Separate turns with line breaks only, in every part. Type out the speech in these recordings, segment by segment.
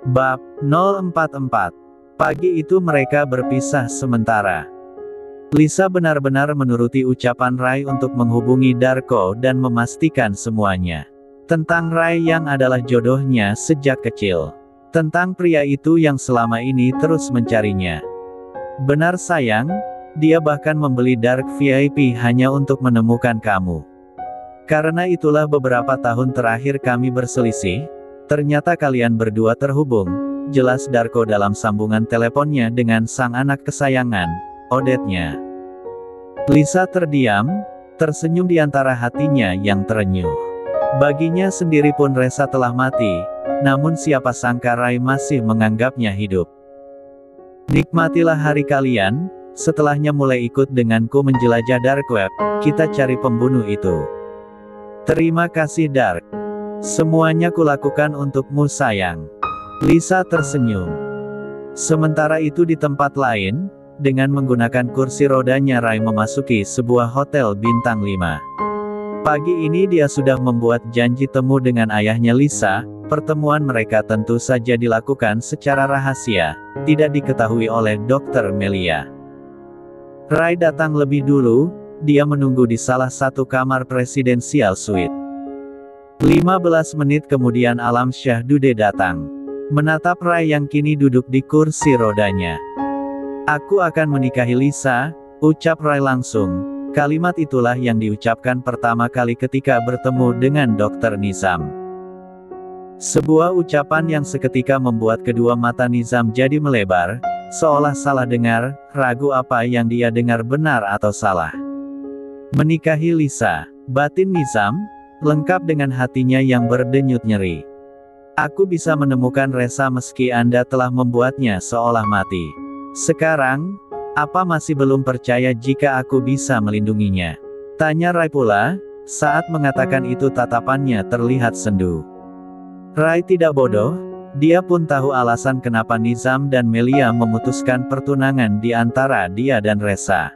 Bab 044. Pagi itu mereka berpisah sementara. Lisa benar-benar menuruti ucapan Rai untuk menghubungi Darko dan memastikan semuanya. Tentang Rai yang adalah jodohnya sejak kecil. Tentang pria itu yang selama ini terus mencarinya. Benar sayang, dia bahkan membeli Dark VIP hanya untuk menemukan kamu. Karena itulah beberapa tahun terakhir kami berselisih. Ternyata kalian berdua terhubung, jelas Darko dalam sambungan teleponnya dengan sang anak kesayangan, Odette-nya. Lisa terdiam, tersenyum di antara hatinya yang terenyuh. Baginya sendiri pun Resa telah mati, namun siapa sangka Rai masih menganggapnya hidup. Nikmatilah hari kalian, setelahnya mulai ikut denganku menjelajah Dark Web, kita cari pembunuh itu. Terima kasih Dark. Semuanya kulakukan untukmu sayang. Lisa tersenyum. Sementara itu di tempat lain, dengan menggunakan kursi rodanya Rai memasuki sebuah hotel bintang 5. Pagi ini dia sudah membuat janji temu dengan ayahnya Lisa, pertemuan mereka tentu saja dilakukan secara rahasia, tidak diketahui oleh Dr. Melia. Rai datang lebih dulu, dia menunggu di salah satu kamar presidensial suite. 15 menit kemudian Alam Syahdude datang. Menatap Rai yang kini duduk di kursi rodanya. Aku akan menikahi Lisa, ucap Rai langsung. Kalimat itulah yang diucapkan pertama kali ketika bertemu dengan Dr. Nizam. Sebuah ucapan yang seketika membuat kedua mata Nizam jadi melebar, seolah salah dengar, ragu apa yang dia dengar benar atau salah. Menikahi Lisa, batin Nizam, lengkap dengan hatinya yang berdenyut nyeri. Aku bisa menemukan Resa meski Anda telah membuatnya seolah mati. Sekarang, apa masih belum percaya jika aku bisa melindunginya? Tanya Rai pula, saat mengatakan itu tatapannya terlihat sendu. Rai tidak bodoh, dia pun tahu alasan kenapa Nizam dan Melia memutuskan pertunangan di antara dia dan Resa.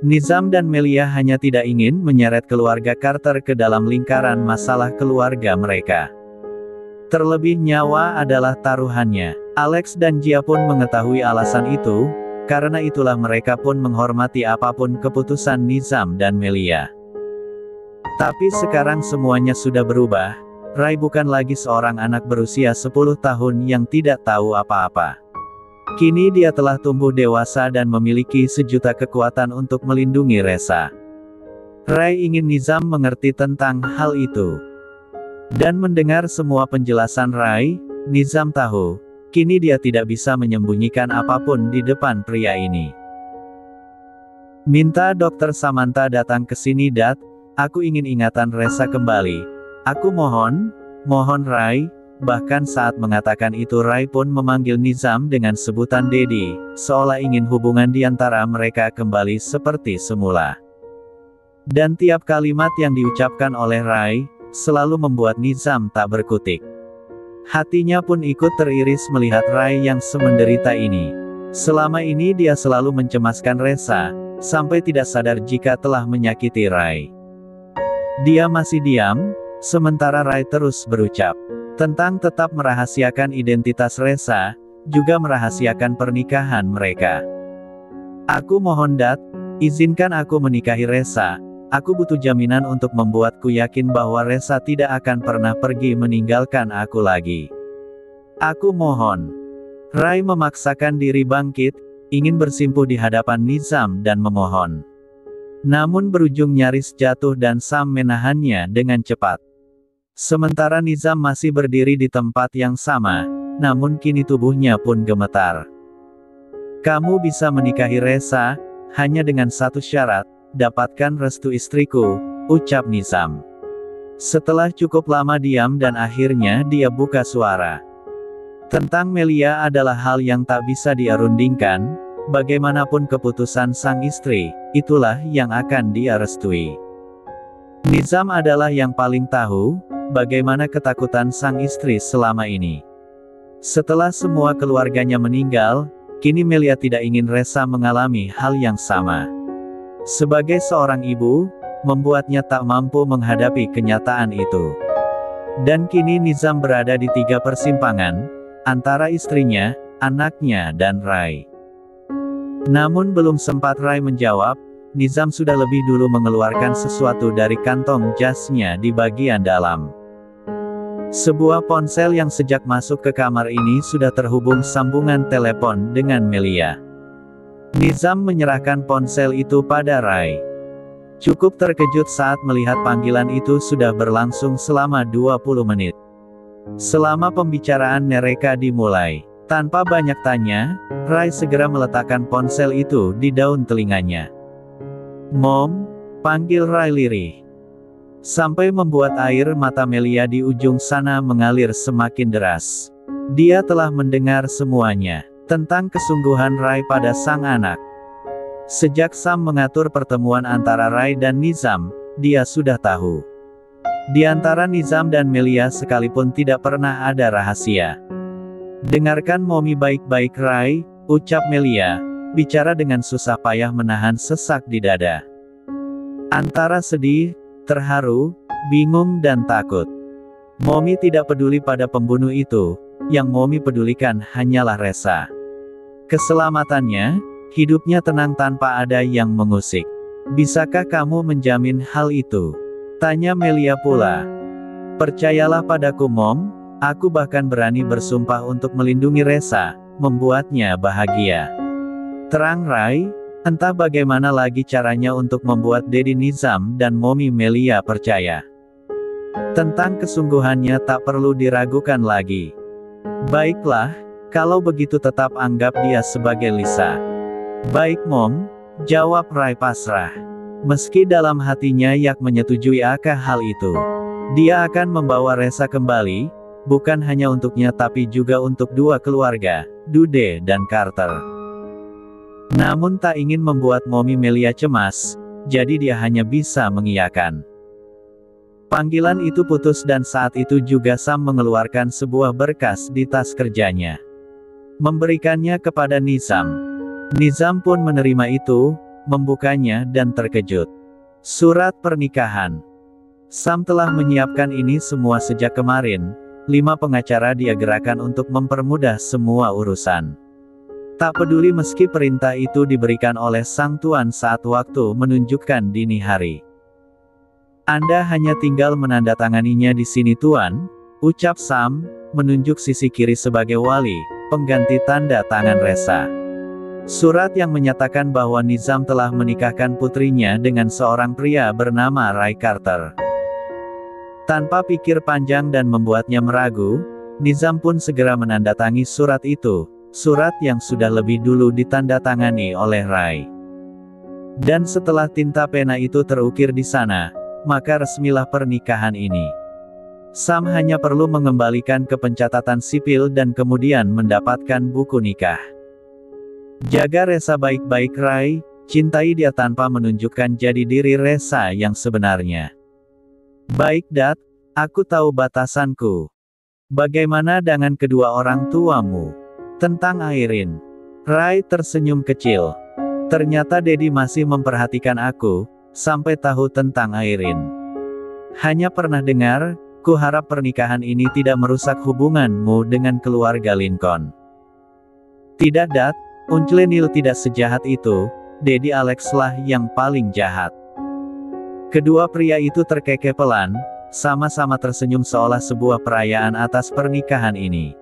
Nizam dan Melia hanya tidak ingin menyeret keluarga Carter ke dalam lingkaran masalah keluarga mereka. Terlebih nyawa adalah taruhannya. Alex dan Jia pun mengetahui alasan itu, karena itulah mereka pun menghormati apapun keputusan Nizam dan Melia. Tapi sekarang semuanya sudah berubah, Rai bukan lagi seorang anak berusia 10 tahun yang tidak tahu apa-apa. Kini dia telah tumbuh dewasa dan memiliki sejuta kekuatan untuk melindungi Resa. Rai ingin Nizam mengerti tentang hal itu. Dan mendengar semua penjelasan Rai, Nizam tahu, kini dia tidak bisa menyembunyikan apapun di depan pria ini. Minta Dr. Samantha datang ke sini Dat, aku ingin ingatan Resa kembali. Aku mohon Rai. Bahkan saat mengatakan itu Rai pun memanggil Nizam dengan sebutan Dedi, seolah ingin hubungan di antara mereka kembali seperti semula. Dan tiap kalimat yang diucapkan oleh Rai, selalu membuat Nizam tak berkutik. Hatinya pun ikut teriris melihat Rai yang semenderita ini. Selama ini dia selalu mencemaskan Resa, sampai tidak sadar jika telah menyakiti Rai. Dia masih diam, sementara Rai terus berucap tentang tetap merahasiakan identitas Resa, juga merahasiakan pernikahan mereka. Aku mohon Dat, izinkan aku menikahi Resa. Aku butuh jaminan untuk membuatku yakin bahwa Resa tidak akan pernah pergi meninggalkan aku lagi. Aku mohon. Rai memaksakan diri bangkit, ingin bersimpuh di hadapan Nizam dan memohon. Namun berujung nyaris jatuh dan Sam menahannya dengan cepat. Sementara Nizam masih berdiri di tempat yang sama, namun kini tubuhnya pun gemetar. Kamu bisa menikahi Resa, hanya dengan satu syarat, dapatkan restu istriku, ucap Nizam. Setelah cukup lama diam dan akhirnya dia buka suara. Tentang Melia adalah hal yang tak bisa dia rundingkan, bagaimanapun keputusan sang istri, itulah yang akan dia restui. Nizam adalah yang paling tahu, bagaimana ketakutan sang istri selama ini. Setelah semua keluarganya meninggal, kini Melia tidak ingin Resa mengalami hal yang sama. Sebagai seorang ibu, membuatnya tak mampu menghadapi kenyataan itu. Dan kini Nizam berada di 3 persimpangan, antara istrinya, anaknya dan Rai. Namun belum sempat Rai menjawab, Nizam sudah lebih dulu mengeluarkan sesuatu dari kantong jasnya di bagian dalam. Sebuah ponsel yang sejak masuk ke kamar ini sudah terhubung sambungan telepon dengan Melia. Nizam menyerahkan ponsel itu pada Rai. Cukup terkejut saat melihat panggilan itu sudah berlangsung selama 20 menit. Selama pembicaraan mereka dimulai, tanpa banyak tanya, Rai segera meletakkan ponsel itu di daun telinganya. "Mom," panggil Rai lirih. Sampai membuat air mata Melia di ujung sana mengalir semakin deras. Dia telah mendengar semuanya tentang kesungguhan Rai pada sang anak. Sejak Sam mengatur pertemuan antara Rai dan Nizam, dia sudah tahu. Di antara Nizam dan Melia sekalipun tidak pernah ada rahasia. "Dengarkan Mommy baik-baik Rai," ucap Melia, bicara dengan susah payah menahan sesak di dada. Antara sedih, terharu, bingung dan takut. Mommy tidak peduli pada pembunuh itu, yang Mommy pedulikan hanyalah Resa. Keselamatannya, hidupnya tenang tanpa ada yang mengusik. "Bisakah kamu menjamin hal itu?" tanya Melia pula. "Percayalah padaku Mom, aku bahkan berani bersumpah untuk melindungi Resa, membuatnya bahagia." Terang Rai, entah bagaimana lagi caranya untuk membuat Dedi Nizam dan Mommy Melia percaya. Tentang kesungguhannya tak perlu diragukan lagi. "Baiklah, kalau begitu tetap anggap dia sebagai Lisa." "Baik Mom," jawab Rai pasrah. Meski dalam hatinya Yak menyetujui akan hal itu. Dia akan membawa Resa kembali, bukan hanya untuknya tapi juga untuk dua keluarga, Dude dan Carter. Namun tak ingin membuat Mommy Melia cemas, jadi dia hanya bisa mengiyakan. Panggilan itu putus dan saat itu juga Sam mengeluarkan sebuah berkas di tas kerjanya. Memberikannya kepada Nizam. Nizam pun menerima itu, membukanya dan terkejut. Surat pernikahan. Sam telah menyiapkan ini semua sejak kemarin. 5 pengacara dia gerakkan untuk mempermudah semua urusan. Tak peduli meski perintah itu diberikan oleh sang tuan saat waktu menunjukkan dini hari. "Anda hanya tinggal menandatanganinya di sini tuan," ucap Sam, menunjuk sisi kiri sebagai wali, pengganti tanda tangan Resa. Surat yang menyatakan bahwa Nizam telah menikahkan putrinya dengan seorang pria bernama Ray Carter. Tanpa pikir panjang dan membuatnya meragu, Nizam pun segera menandatangani surat itu. Surat yang sudah lebih dulu ditandatangani oleh Rai. Dan setelah tinta pena itu terukir di sana, maka resmilah pernikahan ini. Sam hanya perlu mengembalikan ke pencatatan sipil dan kemudian mendapatkan buku nikah. "Jaga Resa baik-baik Rai, cintai dia tanpa menunjukkan jadi diri Resa yang sebenarnya." "Baik Dad, aku tahu batasanku. Bagaimana dengan kedua orang tuamu? Tentang Airin?" Rai tersenyum kecil. "Ternyata Dedi masih memperhatikan aku, sampai tahu tentang Airin. Hanya pernah dengar, ku harap pernikahan ini tidak merusak hubunganmu dengan keluarga Lincoln." "Tidak Dad, Uncle Neil tidak sejahat itu, Dedi Alex lah yang paling jahat." Kedua pria itu terkekepelan, sama-sama tersenyum seolah sebuah perayaan atas pernikahan ini.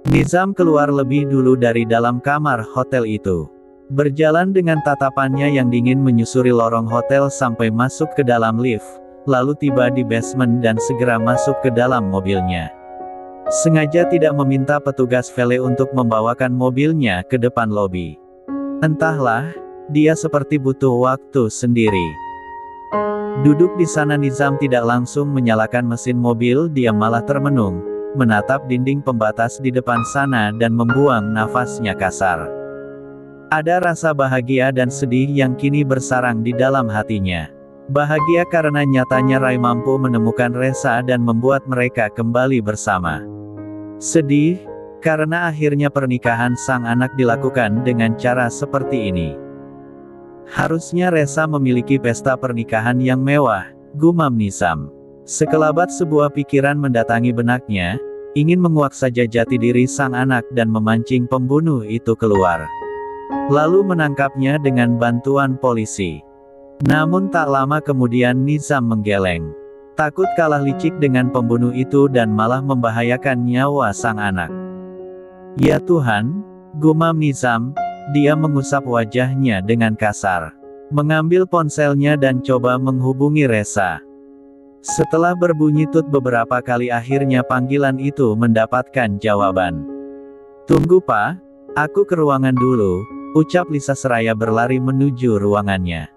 Nizam keluar lebih dulu dari dalam kamar hotel itu. Berjalan dengan tatapannya yang dingin menyusuri lorong hotel sampai masuk ke dalam lift, lalu tiba di basement dan segera masuk ke dalam mobilnya. Sengaja tidak meminta petugas valet untuk membawakan mobilnya ke depan lobi. Entahlah, dia seperti butuh waktu sendiri. Duduk di sana Nizam tidak langsung menyalakan mesin mobil, dia malah termenung, menatap dinding pembatas di depan sana dan membuang nafasnya kasar. Ada rasa bahagia dan sedih yang kini bersarang di dalam hatinya. Bahagia karena nyatanya Rai mampu menemukan Resa dan membuat mereka kembali bersama. Sedih, karena akhirnya pernikahan sang anak dilakukan dengan cara seperti ini. Harusnya Resa memiliki pesta pernikahan yang mewah, gumam Nizam. Sekelabat sebuah pikiran mendatangi benaknya, ingin menguak saja jati diri sang anak dan memancing pembunuh itu keluar. Lalu menangkapnya dengan bantuan polisi. Namun tak lama kemudian Nizam menggeleng. Takut kalah licik dengan pembunuh itu dan malah membahayakan nyawa sang anak. Ya Tuhan, gumam Nizam, dia mengusap wajahnya dengan kasar. Mengambil ponselnya dan coba menghubungi Reza. Setelah berbunyi tut beberapa kali akhirnya panggilan itu mendapatkan jawaban. Tunggu Pak, aku ke ruangan dulu, ucap Lisa seraya berlari menuju ruangannya.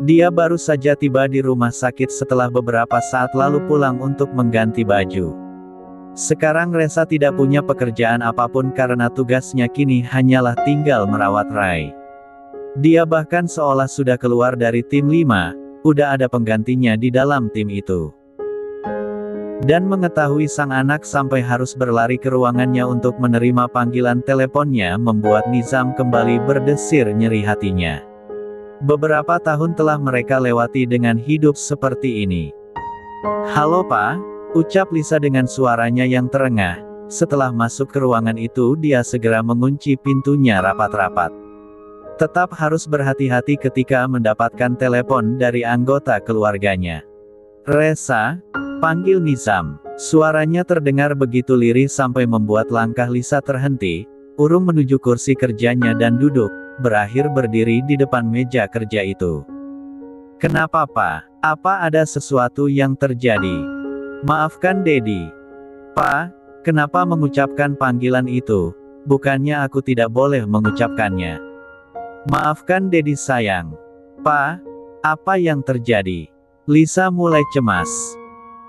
Dia baru saja tiba di rumah sakit setelah beberapa saat lalu pulang untuk mengganti baju. Sekarang Reza tidak punya pekerjaan apapun karena tugasnya kini hanyalah tinggal merawat Rai. Dia bahkan seolah sudah keluar dari tim 5, udah ada penggantinya di dalam tim itu. Dan mengetahui sang anak sampai harus berlari ke ruangannya untuk menerima panggilan teleponnya membuat Nizam kembali berdesir nyeri hatinya. Beberapa tahun telah mereka lewati dengan hidup seperti ini. Halo Pak, ucap Lisa dengan suaranya yang terengah. Setelah masuk ke ruangan itu dia segera mengunci pintunya rapat-rapat. Tetap harus berhati-hati ketika mendapatkan telepon dari anggota keluarganya. Reza, panggil Nizam. Suaranya terdengar begitu lirih sampai membuat langkah Lisa terhenti, urung menuju kursi kerjanya dan duduk, berakhir berdiri di depan meja kerja itu. Kenapa Pak? Apa ada sesuatu yang terjadi? Maafkan Dedi. Pak, kenapa mengucapkan panggilan itu? Bukannya aku tidak boleh mengucapkannya. Maafkan Dedi sayang. Pak, apa yang terjadi? Lisa mulai cemas.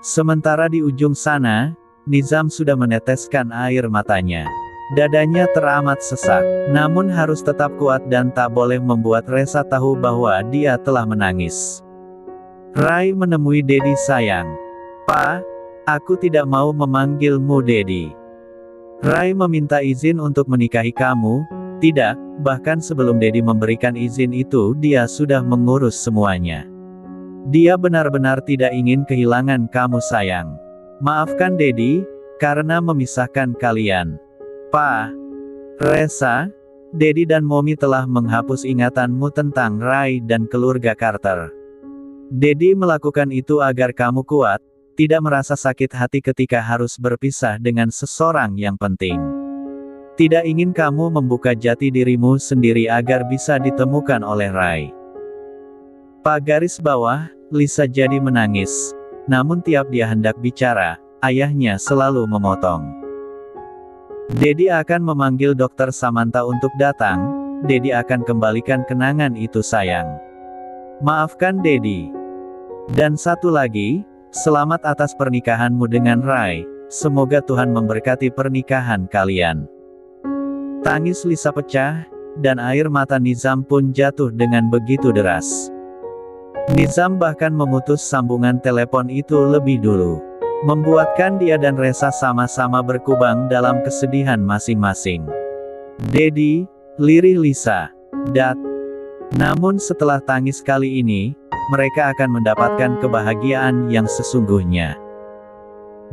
Sementara di ujung sana, Nizam sudah meneteskan air matanya. Dadanya teramat sesak, namun harus tetap kuat dan tak boleh membuat Reza tahu bahwa dia telah menangis. Rai menemui Dedi sayang. Pak, aku tidak mau memanggilmu Dedi. Rai meminta izin untuk menikahi kamu. Tidak, bahkan sebelum Dedi memberikan izin itu dia sudah mengurus semuanya. Dia benar-benar tidak ingin kehilangan kamu sayang. Maafkan Dedi, karena memisahkan kalian. Pak, Reza, Dedi dan Momi telah menghapus ingatanmu tentang Rai dan keluarga Carter. Dedi melakukan itu agar kamu kuat, tidak merasa sakit hati ketika harus berpisah dengan seseorang yang penting. Tidak ingin kamu membuka jati dirimu sendiri agar bisa ditemukan oleh Rai. Pak garis bawah, Lisa jadi menangis. Namun tiap dia hendak bicara, ayahnya selalu memotong. Dedi akan memanggil dokter Samantha untuk datang, Dedi akan kembalikan kenangan itu sayang. Maafkan Dedi. Dan satu lagi, selamat atas pernikahanmu dengan Rai, semoga Tuhan memberkati pernikahan kalian. Tangis Lisa pecah, dan air mata Nizam pun jatuh dengan begitu deras. Nizam bahkan memutus sambungan telepon itu lebih dulu. Membuatkan dia dan Reza sama-sama berkubang dalam kesedihan masing-masing. Dedi, lirih Lisa. Namun setelah tangis kali ini, mereka akan mendapatkan kebahagiaan yang sesungguhnya.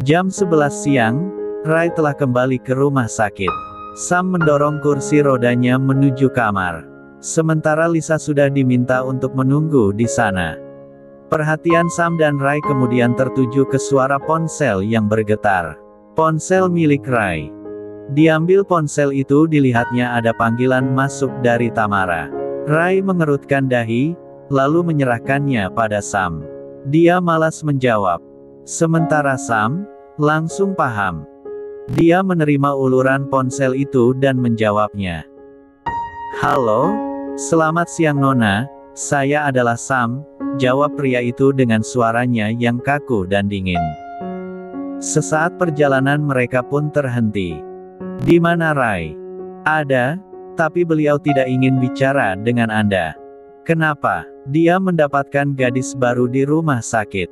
Jam 11 siang, Rai telah kembali ke rumah sakit. Sam mendorong kursi rodanya menuju kamar. Sementara Lisa sudah diminta untuk menunggu di sana. Perhatian Sam dan Rai kemudian tertuju ke suara ponsel yang bergetar. Ponsel milik Rai. Diambil ponsel itu dilihatnya ada panggilan masuk dari Tamara. Rai mengerutkan dahi, lalu menyerahkannya pada Sam. Dia malas menjawab. Sementara Sam langsung paham. Dia menerima uluran ponsel itu dan menjawabnya. Halo, selamat siang Nona, saya adalah Sam, jawab pria itu dengan suaranya yang kaku dan dingin. Sesaat perjalanan mereka pun terhenti. Di mana Rai? Ada, tapi beliau tidak ingin bicara dengan Anda. Kenapa? Dia mendapatkan gadis baru di rumah sakit.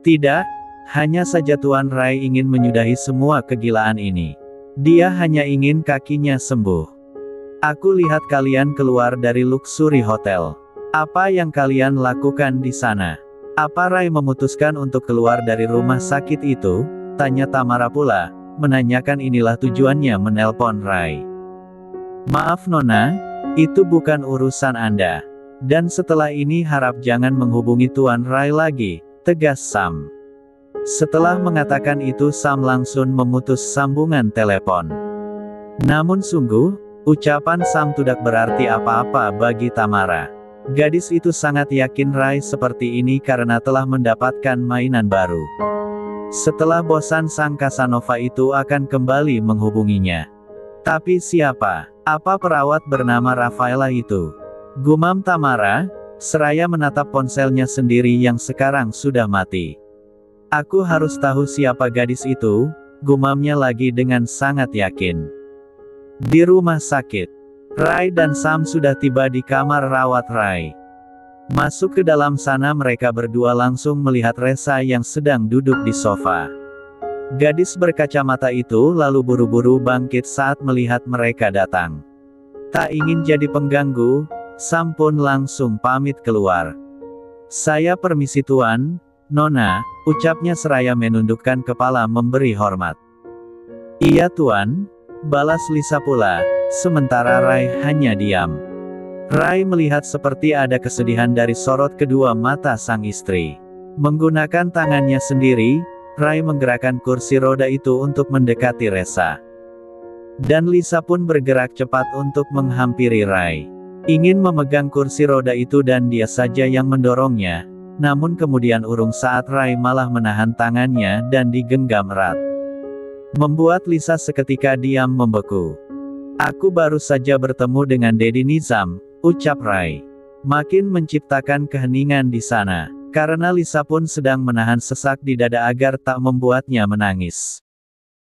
Tidak. Hanya saja Tuan Rai ingin menyudahi semua kegilaan ini. Dia hanya ingin kakinya sembuh. Aku lihat kalian keluar dari luxury hotel. Apa yang kalian lakukan di sana? Apa Rai memutuskan untuk keluar dari rumah sakit itu? Tanya Tamara pula, menanyakan inilah tujuannya menelpon Rai. Maaf Nona, itu bukan urusan Anda. Dan setelah ini harap jangan menghubungi Tuan Rai lagi, tegas Sam. Setelah mengatakan itu Sam langsung memutus sambungan telepon. Namun sungguh, ucapan Sam tidak berarti apa-apa bagi Tamara. Gadis itu sangat yakin Rai seperti ini karena telah mendapatkan mainan baru. Setelah bosan sang Casanova itu akan kembali menghubunginya. Tapi siapa? Apa perawat bernama Rafaela itu? Gumam Tamara, seraya menatap ponselnya sendiri yang sekarang sudah mati. Aku harus tahu siapa gadis itu, gumamnya lagi dengan sangat yakin. Di rumah sakit, Rai dan Sam sudah tiba di kamar rawat Rai. Masuk ke dalam sana mereka berdua langsung melihat Resa yang sedang duduk di sofa. Gadis berkacamata itu lalu buru-buru bangkit saat melihat mereka datang. Tak ingin jadi pengganggu, Sam pun langsung pamit keluar. Saya permisi Tuan, Nona, ucapnya seraya menundukkan kepala memberi hormat. Iya Tuan, balas Lisa pula, sementara Rai hanya diam. Rai melihat seperti ada kesedihan dari sorot kedua mata sang istri. Menggunakan tangannya sendiri, Rai menggerakkan kursi roda itu untuk mendekati Resa. Dan Lisa pun bergerak cepat untuk menghampiri Rai. Ingin memegang kursi roda itu dan dia saja yang mendorongnya, namun kemudian urung saat Rai malah menahan tangannya dan digenggam erat. Membuat Lisa seketika diam membeku. Aku baru saja bertemu dengan Dedi Nizam, ucap Rai. Makin menciptakan keheningan di sana, karena Lisa pun sedang menahan sesak di dada agar tak membuatnya menangis.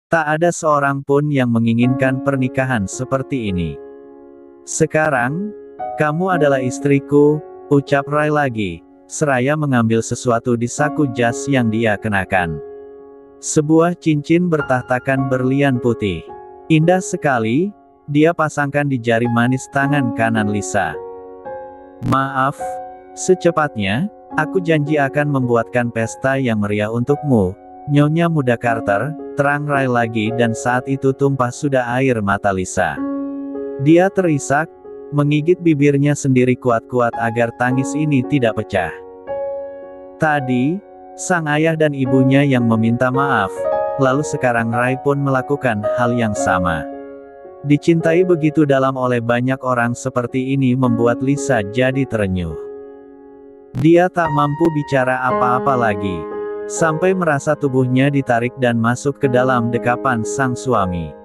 Tak ada seorang pun yang menginginkan pernikahan seperti ini. Sekarang, kamu adalah istriku, ucap Rai lagi, seraya mengambil sesuatu di saku jas yang dia kenakan. Sebuah cincin bertahtakan berlian putih. Indah sekali, dia pasangkan di jari manis tangan kanan Lisa. Maaf, secepatnya, aku janji akan membuatkan pesta yang meriah untukmu, Nyonya Muda Carter, terang Rai lagi dan saat itu tumpah sudah air mata Lisa. Dia terisak, menggigit bibirnya sendiri kuat-kuat agar tangis ini tidak pecah. Tadi, sang ayah dan ibunya yang meminta maaf, lalu sekarang Rai pun melakukan hal yang sama. Dicintai begitu dalam oleh banyak orang seperti ini membuat Lisa jadi terenyuh. Dia tak mampu bicara apa-apa lagi, sampai merasa tubuhnya ditarik dan masuk ke dalam dekapan sang suami.